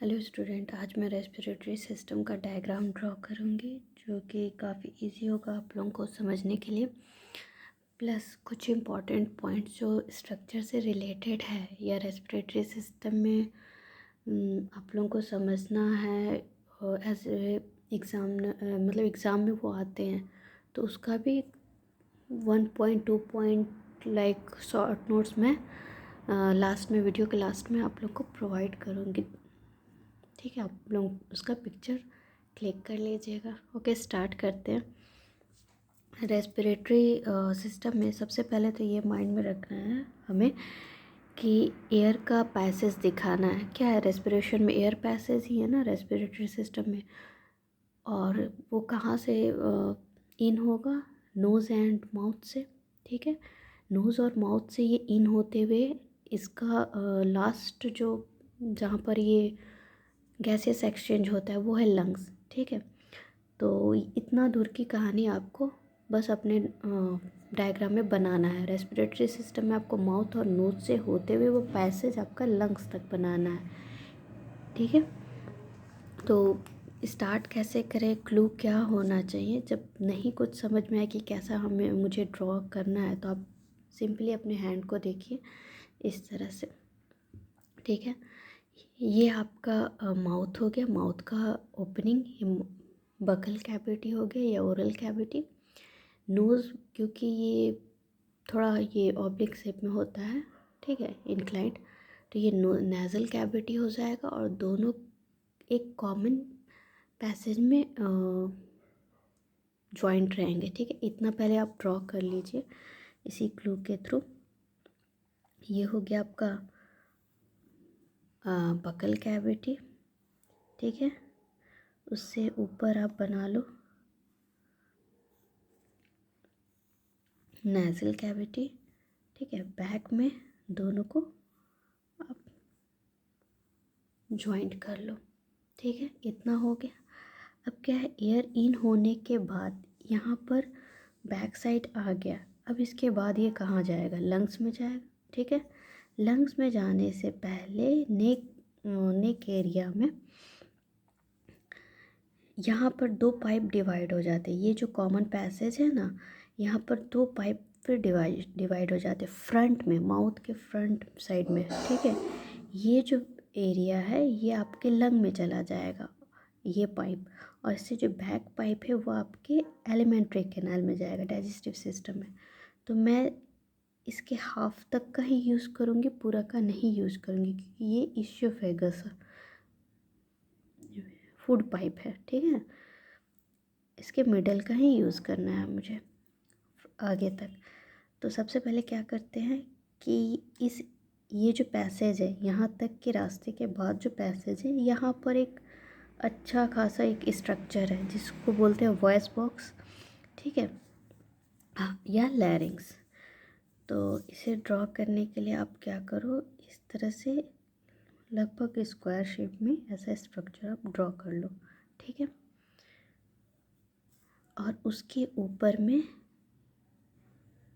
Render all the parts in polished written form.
Hello student, आज मैं respiratory system का डायग्राम ड्रॉ करूँगी जो कि काफ़ी इजी होगा आप लोगों को समझने के लिए। प्लस कुछ इम्पॉर्टेंट पॉइंट्स जो स्ट्रक्चर से रिलेटेड है या रेस्पिरेटरी सिस्टम में आप लोगों को समझना है एज एग्ज़ाम, मतलब एग्ज़ाम में वो आते हैं तो उसका भी 1.2 पॉइंट लाइक शॉर्ट नोट्स में लास्ट में, वीडियो के लास्ट में आप लोग को प्रोवाइड करूँगी। ठीक है, आप लोग उसका पिक्चर क्लिक कर लीजिएगा। ओके, स्टार्ट करते हैं। रेस्पिरेटरी सिस्टम में सबसे पहले तो ये माइंड में रखना है हमें कि एयर का पैसेज दिखाना है। क्या है, रेस्पिरेशन में एयर पैसेज ही है ना रेस्पिरेटरी सिस्टम में। और वो कहाँ से इन होगा? नोज़ एंड माउथ से। ठीक है, नोज़ और माउथ से ये इन होते हुए इसका लास्ट जो जहाँ पर ये गैसेस एक्सचेंज होता है वो है लंग्स। ठीक है, तो इतना दूर की कहानी आपको बस अपने डायग्राम में बनाना है। रेस्पिरेटरी सिस्टम में आपको माउथ और नोज से होते हुए वो पैसेज आपका लंग्स तक बनाना है। ठीक है, तो स्टार्ट कैसे करें, क्लू क्या होना चाहिए? जब नहीं कुछ समझ में आए कि कैसा मुझे ड्रॉ करना है तो आप सिंपली अपने हैंड को देखिए इस तरह से। ठीक है, ये आपका माउथ हो गया, माउथ का ओपनिंग, बकल कैविटी हो गया या ओरल कैविटी। नोज़ क्योंकि ये थोड़ा ये ऑब्लिक शेप में होता है, ठीक है, इंक्लाइंड, तो ये नेज़ल कैविटी हो जाएगा और दोनों एक कॉमन पैसेज में जॉइंट रहेंगे। ठीक है, इतना पहले आप ड्रॉ कर लीजिए इसी क्लू के थ्रू। ये हो गया आपका बकल कैविटी। ठीक है, उससे ऊपर आप बना लो नेज़ल कैविटी। ठीक है, बैक में दोनों को आप जॉइंट कर लो। ठीक है, इतना हो गया। अब क्या है, एयर इन होने के बाद यहाँ पर बैक साइड आ गया। अब इसके बाद ये कहाँ जाएगा? लंग्स में जाएगा। ठीक है, लंग्स में जाने से पहले नेक एरिया में यहाँ पर दो पाइप डिवाइड हो जाते हैं। ये जो कॉमन पैसेज है ना, यहाँ पर दो पाइप फिर डिवाइड हो जाते हैं फ्रंट में, माउथ के फ्रंट साइड में। ठीक है, ये जो एरिया है ये आपके लंग में चला जाएगा ये पाइप, और इससे जो बैक पाइप है वो आपके एलिमेंट्री कैनाल में जाएगा, डाइजेस्टिव सिस्टम में। तो मैं इसके हाफ तक का ही यूज़ करूँगी, पूरा का नहीं यूज़ करूँगी क्योंकि ये इशियोफेगस फूड पाइप है। ठीक है, इसके मिडल का ही यूज़ करना है मुझे आगे तक। तो सबसे पहले क्या करते हैं कि ये जो पैसेज है यहाँ तक के रास्ते के बाद जो पैसेज है, यहाँ पर एक अच्छा खासा एक स्ट्रक्चर है जिसको बोलते हैं वॉइस बॉक्स। ठीक है, हाँ, या लैरिंग्स। तो इसे ड्रॉ करने के लिए आप क्या करो, इस तरह से लगभग स्क्वायर शेप में ऐसा स्ट्रक्चर आप ड्रॉ कर लो। ठीक है, और उसके ऊपर में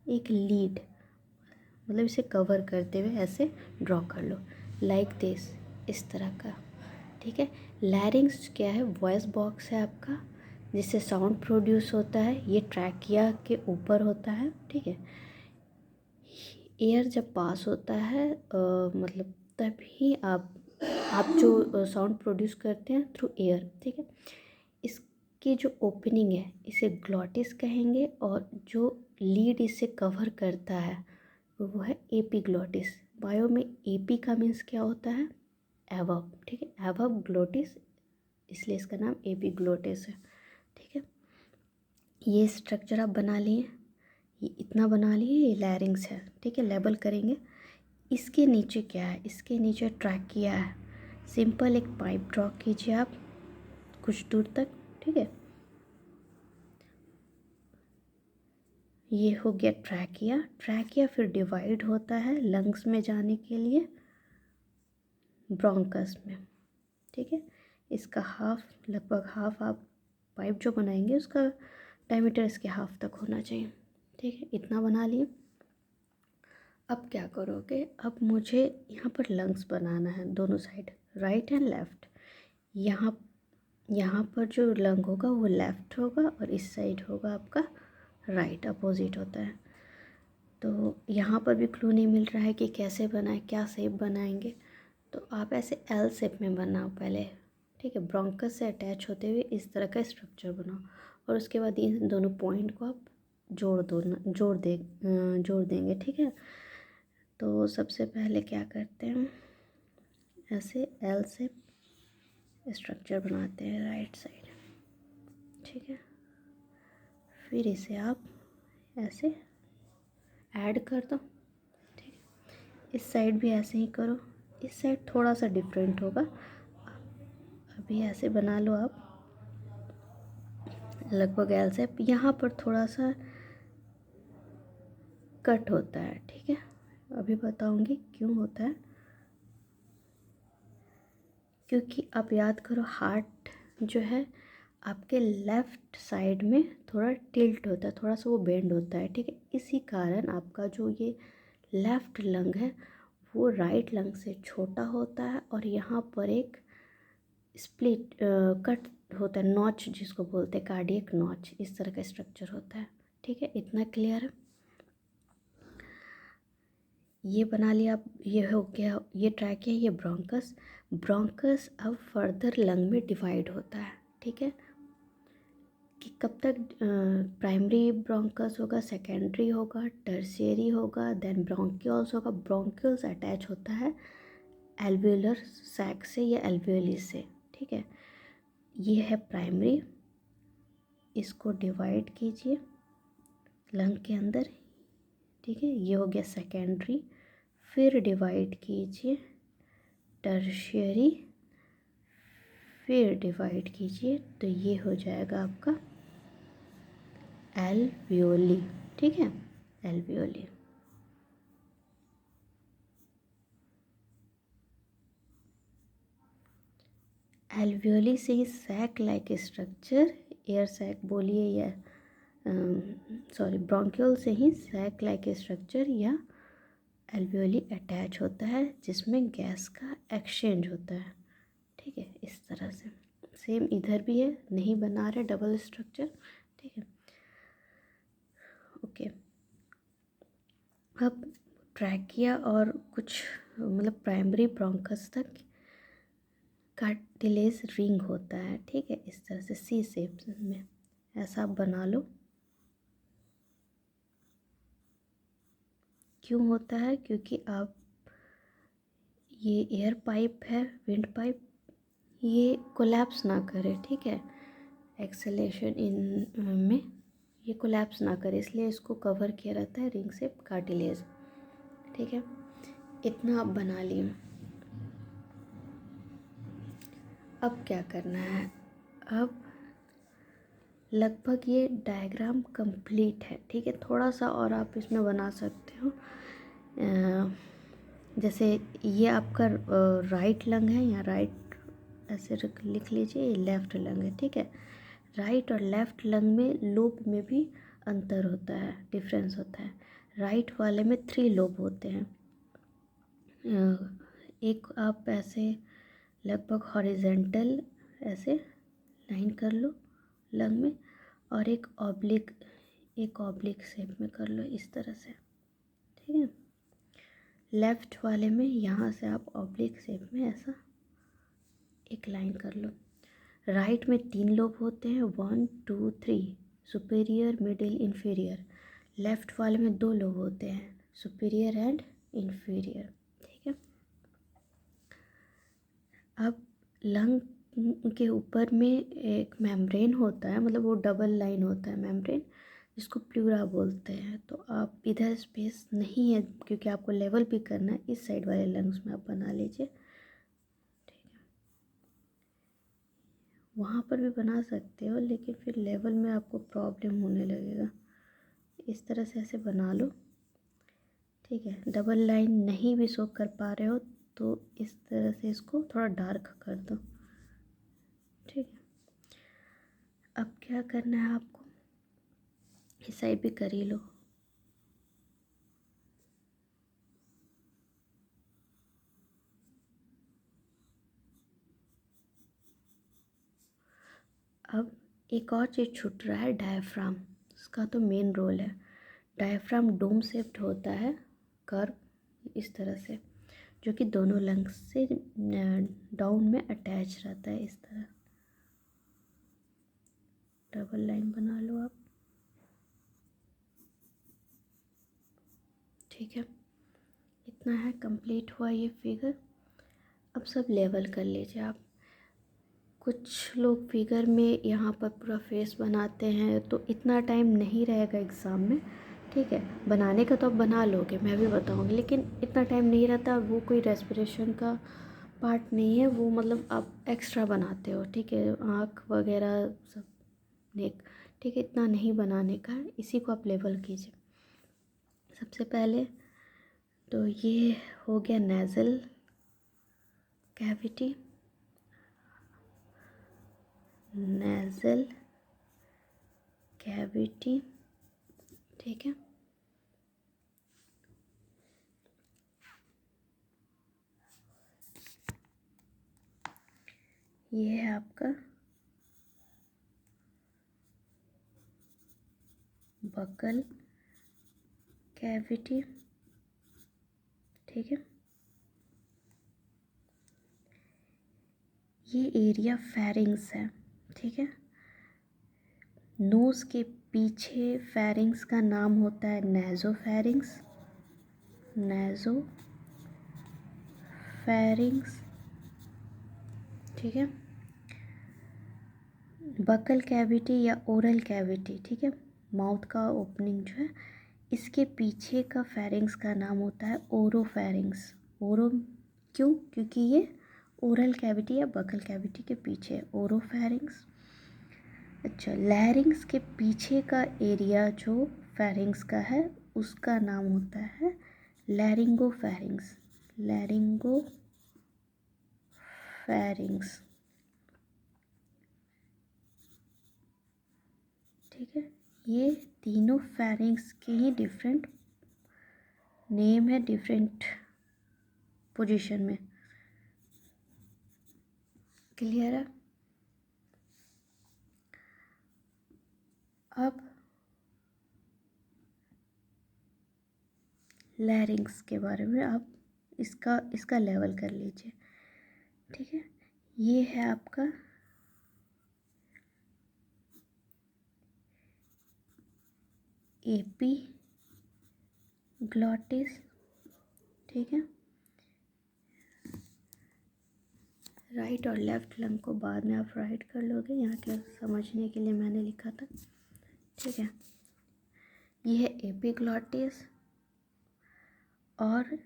एक लीड, मतलब इसे कवर करते हुए ऐसे ड्रॉ कर लो लाइक दिस, इस तरह का। ठीक है, लैरिंग्स क्या है? वॉइस बॉक्स है आपका जिससे साउंड प्रोड्यूस होता है। ये ट्रैकिया के ऊपर होता है। ठीक है, एयर जब पास होता है मतलब तभी आप जो साउंड प्रोड्यूस करते हैं थ्रू एयर। ठीक है, इसकी जो ओपनिंग है इसे ग्लॉटिस कहेंगे, और जो लीड इसे कवर करता है वो है एपीग्लॉटिस। बायो में एपी का मीन्स क्या होता है? एवब। ठीक है, एवब ग्लोटिस, इसलिए इसका नाम एपीग्लॉटिस है। ठीक है, ये स्ट्रक्चर आप बना लिए, ये इतना बना लिए, ये लैरिंग्स है। ठीक है, लेबल करेंगे। इसके नीचे क्या है? इसके नीचे ट्रैकिया है। सिंपल एक पाइप ड्रॉ कीजिए आप कुछ दूर तक। ठीक है, ये हो गया ट्रैकिया। ट्रैकिया फिर डिवाइड होता है लंग्स में जाने के लिए ब्रोंकस में। ठीक है, इसका हाफ, लगभग हाफ आप पाइप जो बनाएंगे उसका डायमीटर इसके हाफ तक होना चाहिए। ठीक है, इतना बना लिए। अब क्या करोगे, अब मुझे यहाँ पर लंग्स बनाना है दोनों साइड, राइट एंड लेफ़्ट। यहाँ यहाँ पर जो लंग होगा वो लेफ़्ट होगा और इस साइड होगा आपका राइट, अपोजिट होता है। तो यहाँ पर भी क्लू नहीं मिल रहा है कि कैसे बनाएं, क्या शेप बनाएंगे। तो आप ऐसे एल शेप में बनाओ पहले, ठीक है। ब्रोंकस से अटैच होते हुए इस तरह का स्ट्रक्चर बनाओ और उसके बाद इन दोनों पॉइंट को आप जोड़ देंगे, ठीक है। तो सबसे पहले क्या करते हैं, ऐसे एल शेप स्ट्रक्चर बनाते हैं राइट साइड, ठीक है। फिर इसे आप ऐसे ऐड कर दो, ठीक है। इस साइड भी ऐसे ही करो, इस साइड थोड़ा सा डिफरेंट होगा। अभी ऐसे बना लो आप लगभग एल शेप। यहाँ पर थोड़ा सा कट होता है, ठीक है। अभी बताऊंगी क्यों होता है। क्योंकि आप याद करो, हार्ट जो है आपके लेफ़्ट साइड में थोड़ा टिल्ट होता है, थोड़ा सा वो बेंड होता है, ठीक है। इसी कारण आपका जो ये लेफ़्ट लंग है वो राइट लंग से छोटा होता है और यहाँ पर एक स्प्लिट कट होता है, नॉच जिसको बोलते हैं, कार्डियक नॉच, इस तरह का स्ट्रक्चर होता है, ठीक है। इतना क्लियर है। ये बना लिया आप, ये हो गया, ये ट्राई किया, ये ब्रोंकस। ब्रोंकस अब फर्दर लंग में डिवाइड होता है, ठीक है। कि कब तक प्राइमरी ब्रोंकस होगा, सेकेंडरी होगा, टर्शियरी होगा, देन ब्रोंक्यूल्स होगा। ब्रोंक्यूल्स अटैच होता है एल्वेलर सैक से या एल्वेली से, ठीक है। ये है प्राइमरी, इसको डिवाइड कीजिए लंग के अंदर, ठीक है। ये हो गया सेकेंडरी, फिर डिवाइड कीजिए टर्शियरी, फिर डिवाइड कीजिए, तो ये हो जाएगा आपका एल्वियोली, ठीक है, एल्वियोली। एल्वियोली से ही sac like structure, air sac बोलिए या सॉरी ब्रोंक्यूल से ही सैक लाइक स्ट्रक्चर या एल्वियोली अटैच होता है, जिसमें गैस का एक्सचेंज होता है, ठीक है। इस तरह से सेम इधर भी है, नहीं बना रहे डबल स्ट्रक्चर, ठीक है। ओके, अब ट्रैकिया और कुछ मतलब प्राइमरी ब्रोंकस तक कार्टिलेज रिंग होता है, ठीक है। इस तरह से सी शेप में ऐसा आप बना लो। क्यों होता है? क्योंकि आप ये एयर पाइप है, विंड पाइप, ये कोलैप्स ना करे, ठीक है। एक्सेलेशन इन में ये कोलैप्स ना करे, इसलिए इसको कवर किया रहता है रिंग शेप कार्टिलेज, ठीक है। इतना आप बना लिए। अब क्या करना है, अब लगभग ये डायग्राम कंप्लीट है, ठीक है। थोड़ा सा और आप इसमें बना सकते हो। जैसे ये आपका राइट लंग है, या राइट ऐसे लिख लीजिए, ये लेफ़्ट लंग है, ठीक है। राइट और लेफ़्ट लंग में लोब में भी अंतर होता है, डिफरेंस होता है। राइट वाले में 3 लोब होते हैं। एक आप ऐसे लगभग हॉरिजेंटल ऐसे लाइन कर लो लंग में, और एक ऑब्लिक शेप में कर लो इस तरह से, ठीक है। लेफ़्ट वाले में यहाँ से आप ऑब्लिक शेप में ऐसा एक लाइन कर लो। राइट में 3 लोब होते हैं, 1 2 3, सुपीरियर, मिडिल, इन्फीरियर। लेफ़्ट वाले में 2 लोब होते हैं, सुपीरियर एंड इन्फीरियर, ठीक है। अब लंग के ऊपर में एक मेम्ब्रेन होता है, मतलब वो डबल लाइन होता है मेम्ब्रेन, जिसको प्लूरा बोलते हैं। तो आप इधर स्पेस नहीं है क्योंकि आपको लेवल भी करना है, इस साइड वाले लंग्स में आप बना लीजिए, ठीक है। वहाँ पर भी बना सकते हो, लेकिन फिर लेवल में आपको प्रॉब्लम होने लगेगा। इस तरह से ऐसे बना लो, ठीक है। डबल लाइन नहीं भी शो कर पा रहे हो तो इस तरह से इसको थोड़ा डार्क कर दो, ठीक है। अब क्या करना है आपको, इस साइड भी कर ही लो। अब एक और चीज़ छूट रहा है, डायफ्राम। इसका तो मेन रोल है। डायफ्राम डोम शेप्ड होता है, कर्व इस तरह से, जो कि दोनों लंग्स से डाउन में अटैच रहता है। इस तरह डबल लाइन बना लो आप, ठीक है। इतना है, कंप्लीट हुआ ये फिगर। अब सब लेवल कर लीजिए आप। कुछ लोग फिगर में यहाँ पर पूरा फेस बनाते हैं, तो इतना टाइम नहीं रहेगा एग्ज़ाम में, ठीक है। बनाने का तो आप बना लोगे, मैं भी बताऊँगी, लेकिन इतना टाइम नहीं रहता। वो कोई रेस्पिरेशन का पार्ट नहीं है, वो मतलब आप एक्स्ट्रा बनाते हो, ठीक है। आँख वगैरह सब, नेक, ठीक है। इतना नहीं बनाने का है, इसी को आप लेवल कीजिए। सबसे पहले तो ये हो गया नेज़ल कैविटी, नेज़ल कैविटी, ठीक है। ये है आपका बकल कैविटी, ठीक है। ये एरिया फेरिंग्स है, ठीक है। नोज़ के पीछे फेरिंग्स का नाम होता है नेज़ोफेरिंग्स, नेज़ोफेरिंग्स, ठीक है। बकल कैविटी या ओरल कैविटी, ठीक है, माउथ का ओपनिंग जो है, इसके पीछे का फेरिंग्स का नाम होता है ओरोफेरिंग्स। ओरो क्यों? क्योंकि ये ओरल कैविटी या बकल कैविटी के पीछे है, ओरोफेरिंग्स। अच्छा, लैरिंग्स के पीछे का एरिया जो फेरिंग्स का है, उसका नाम होता है लैरिंगोफेरिंग्स, लैरिंगोफेरिंग्स, ठीक है। ये तीनों फेरिंग्स के ही डिफरेंट नेम है, डिफरेंट पोजीशन में। क्लियर है? अब लैरिंग्स के बारे में आप इसका लेवल कर लीजिए, ठीक है। ये है आपका एपीग्लॉटिस, ठीक है। राइट और लेफ्ट लंग को बाद में आप राइट कर लोगे, यहाँ के समझने के लिए मैंने लिखा था, ठीक है। ये है एपीग्लॉटिस, और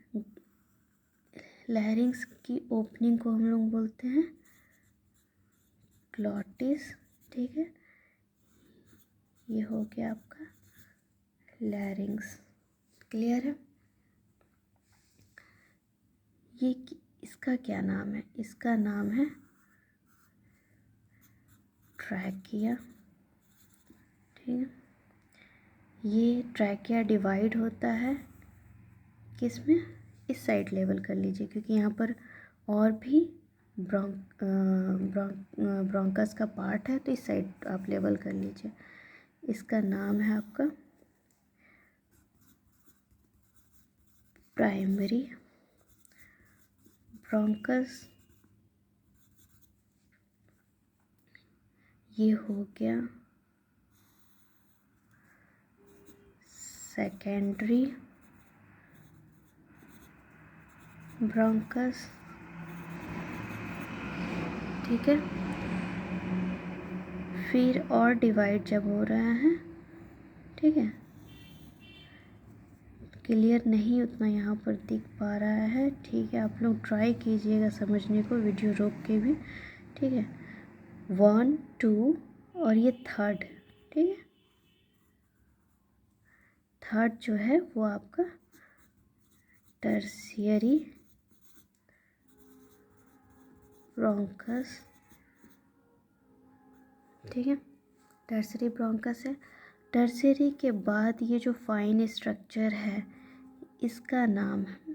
लैरिंग्स की ओपनिंग को हम लोग बोलते हैं ग्लॉटिस, ठीक है। ये हो गया आपका लैरिंग्स। क्लियर है? ये इसका क्या नाम है? इसका नाम है ट्रैकिया, ठीक है। ये ट्रैकिया डिवाइड होता है किस में? इस साइड लेवल कर लीजिए, क्योंकि यहाँ पर और भी ब्रोंकस का पार्ट है, तो इस साइड आप लेवल कर लीजिए। इसका नाम है आपका प्राइमरी ब्रोंकस। ये हो गया सेकेंडरी ब्रोंकस, ठीक है। फिर और डिवाइड जब हो रहा है, ठीक है। क्लियर नहीं उतना यहाँ पर दिख पा रहा है, ठीक है। आप लोग ट्राई कीजिएगा समझने को, वीडियो रोक के भी, ठीक है। 1 2 और ये थर्ड, ठीक है। थर्ड जो है वो आपका टर्शियरी ब्रोंकस, ठीक है। टर्शियरी ब्रोंकस है। टर्शियरी के बाद ये जो फाइन स्ट्रक्चर है, इसका नाम है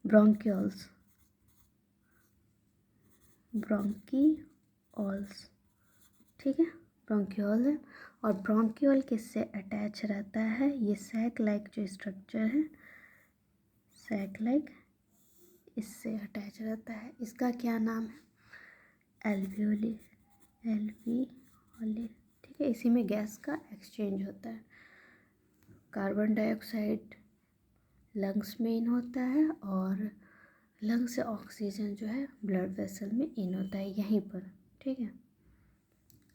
ब्रोंक्यूल्स, ब्रोंकियोल्स, ठीक है, ब्रोंकियोल है। और ब्रोंकियोल किससे अटैच रहता है? ये सैक लाइक जो स्ट्रक्चर है, सैक लाइक, इससे अटैच रहता है। इसका क्या नाम है? एल्वियोली, एल्वियोली, ठीक है। इसी में गैस का एक्सचेंज होता है। कार्बन डाइऑक्साइड लंग्स में इन होता है और लंग्स से ऑक्सीजन जो है ब्लड वेसल में इन होता है, यहीं पर, ठीक है,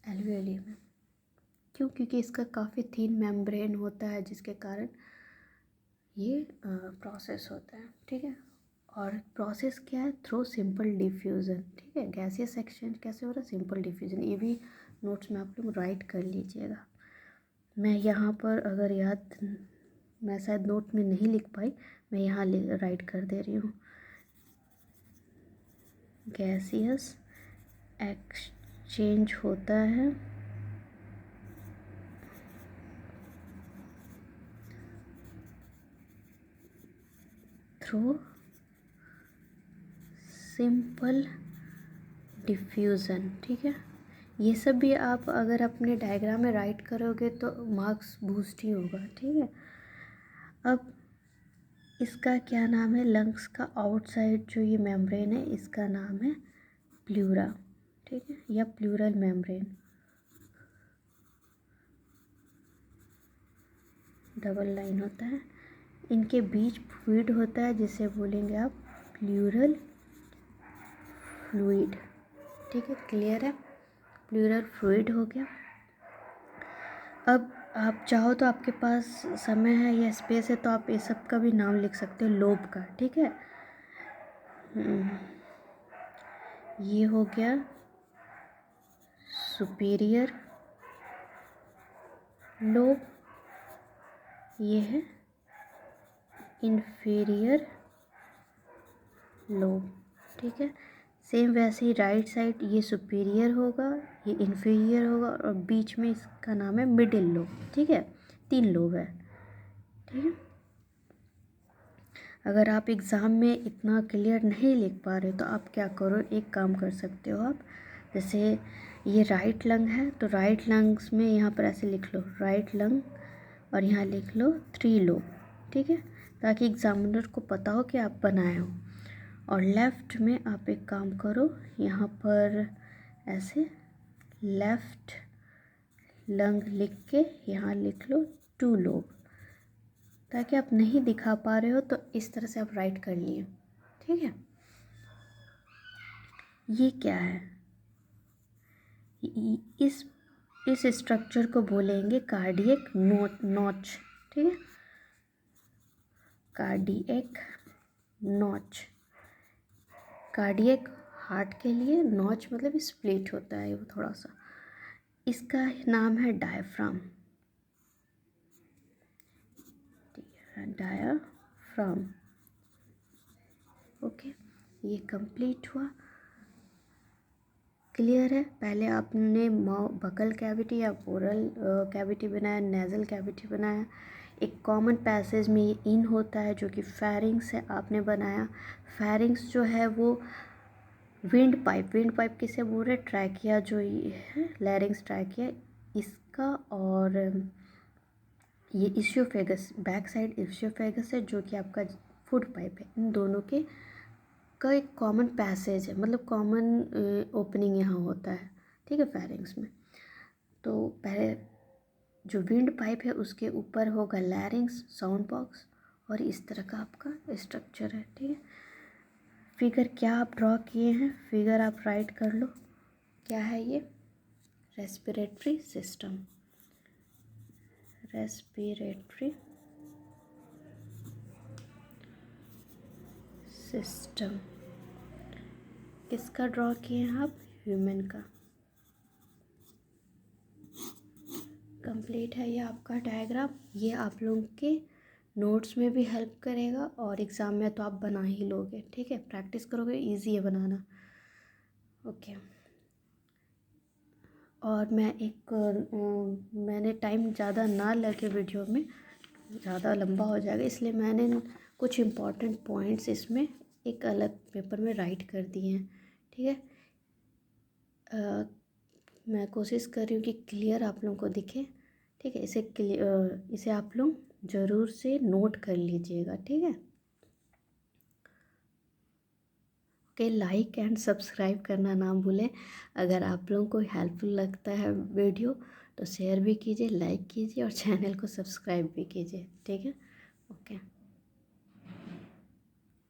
एल्वियोली में। क्यों? क्योंकि इसका काफ़ी थिन मेम्ब्रेन होता है, जिसके कारण ये प्रोसेस होता है, ठीक है। और प्रोसेस क्या है? थ्रू सिंपल डिफ्यूज़न, ठीक है। गैसियस एक्सचेंज कैसे हो रहा है? Simple diffusion. ये भी नोट्स में आप लोग राइट कर लीजिएगा। मैं यहाँ पर अगर याद, मैं शायद नोट में नहीं लिख पाई, मैं यहाँ राइट कर दे रही हूँ। गैसियस एक्सचेंज होता है थ्रू सिंपल डिफ्यूज़न, ठीक है। ये सब भी आप अगर अपने डायग्राम में राइट करोगे तो मार्क्स बूस्ट ही होगा, ठीक है। अब इसका क्या नाम है? लंग्स का आउटसाइड जो ये मेम्ब्रेन है, इसका नाम है प्लूरा, ठीक है, या प्लूरल मेम्ब्रेन, डबल लाइन होता है। इनके बीच फ्लूइड होता है, जिसे बोलेंगे आप प्लूरल फ्लूइड, ठीक है, क्लियर है। प्लूरल फ्लूइड हो गया। अब आप चाहो तो, आपके पास समय है या स्पेस है तो आप ये सब का भी नाम लिख सकते हो लोब का, ठीक है। ये हो गया सुपीरियर लोब, ये है इंफीरियर लोब, ठीक है। सेम वैसे ही राइट साइड, ये सुपीरियर होगा, ये इन्फीरियर होगा, और बीच में इसका नाम है मिडिल लोब, ठीक है। 3 लोब है, ठीक है। अगर आप एग्ज़ाम में इतना क्लियर नहीं लिख पा रहे तो आप क्या करो, एक काम कर सकते हो आप, जैसे ये राइट लंग है तो राइट लंग्स में यहाँ पर ऐसे लिख लो राइट लंग, और यहाँ लिख लो 3 लोब, ठीक है, ताकि एग्जामिनर को पता हो कि आप बनाए हो। और लेफ़्ट में आप एक काम करो, यहाँ पर ऐसे लेफ़्ट लंग लिख के यहाँ लिख लो 2 लोब, ताकि आप नहीं दिखा पा रहे हो तो इस तरह से आप राइट कर लिए, ठीक है। ये क्या है? इस स्ट्रक्चर को बोलेंगे कार्डियक नॉच, ठीक है, कार्डियक नॉच। कार्डियक हार्ट के लिए, नॉच मतलब स्प्लिट होता है वो थोड़ा सा। इसका नाम है डायफ्राम, डायफ्राम, ओके। ये कंप्लीट हुआ, क्लियर है। पहले आपने बकल कैविटी या ओरल कैविटी बनाया, नेज़ल कैविटी बनाया। एक कॉमन पैसेज में ये इन होता है जो कि फेरिंग्स है, आपने बनाया। फेरिंग्स जो है वो विंड पाइप किसे बोल रहे? ट्रैकिया जो ये है, लैरिंग्स ट्रैकिया इसका, और ये इशियोफेगस, बैक साइड इशियोफेगस है जो कि आपका फूड पाइप है। इन दोनों के का एक कॉमन पैसेज है, मतलब कॉमन ओपनिंग यहाँ होता है, ठीक है, फेरिंग्स में। तो पहले जो विंड पाइप है उसके ऊपर होगा लैरिंग्स, साउंड बॉक्स, और इस तरह का आपका स्ट्रक्चर है, ठीक है। फिगर क्या आप ड्रॉ किए हैं? फिगर आप राइट कर लो। क्या है ये? रेस्पिरेटरी सिस्टम, रेस्पिरेटरी सिस्टम किसका ड्रॉ किए हैं आप? ह्यूमन का। कंप्लीट है ये आपका डायग्राम। ये आप लोगों के नोट्स में भी हेल्प करेगा और एग्ज़ाम में तो आप बना ही लोगे, ठीक है। प्रैक्टिस करोगे, इजी है बनाना, ओके। और मैंने टाइम ज़्यादा ना लगे वीडियो में, ज़्यादा लंबा हो जाएगा, इसलिए मैंने कुछ इम्पॉर्टेंट पॉइंट्स इसमें एक अलग पेपर में राइट कर दिए हैं, ठीक है। मैं कोशिश कर रही हूँ कि क्लियर आप लोगों को दिखे। ठीक है, इसे आप लोग ज़रूर से नोट कर लीजिएगा। ठीक है, ओके। लाइक एंड सब्सक्राइब करना ना भूलें। अगर आप लोगों को हेल्पफुल लगता है वीडियो तो शेयर भी कीजिए, लाइक कीजिए और चैनल को सब्सक्राइब भी कीजिए। ठीक है, ओके।